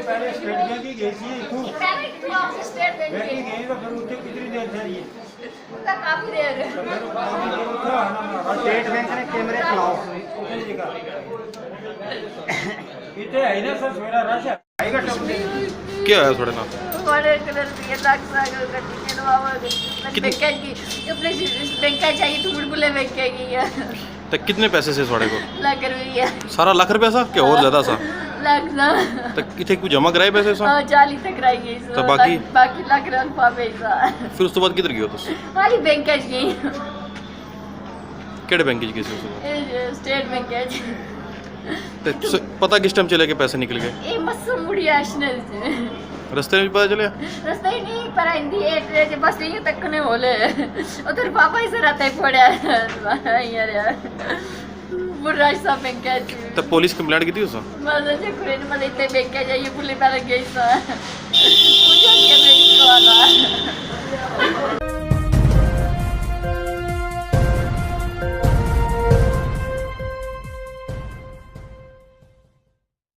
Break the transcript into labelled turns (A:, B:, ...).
A: पहले state bank ही गई थी स्टेट बैंक ही गई तो फिर उठे कितनी देर से रही
B: काफी देर
A: स्टेट बैंक ने कैमरे चलाओ इतने है ना सर मेरा रश है
C: क्या है थोड़े नाम
B: हमारे कलर भी लाख सागर का टिकट वावा बैंक की अपने बैंक का चाहिए तो बुलबुले बैंक की है
C: तो कितने पैसे से थोड़े को
B: लाख रुपया
C: सारा लाख रुपया सा क्या और ज्यादा सा
B: लाख ना
C: तो कितने कुछ जमा कराए पैसे सा
B: 40 तक रह गई
C: तो बाकी
B: लाख रुपया पैसा
C: फिर उसके बाद किधर गए हो तुम
B: वाली बैंक का गई
C: केड़े बैंक की गए थे
B: स्टेट बैंक का
C: तो पता किस टाइम चले के पैसे निकल गए
B: ये मस्त मुड़िया नेशनल से
C: रास्ते में पता चले
B: रास्ता ही नहीं पर हिंदी एट बस ये तक ने बोले उधर पापा ही से रहता है पड़ा यार बुरा सा बैंक का
C: तो पुलिस कंप्लेंट की थी उसने
B: मजे से कुरेन में इतने बैंक का जाइए पुलिस वाला गई सा पूछो क्या बैंक वाला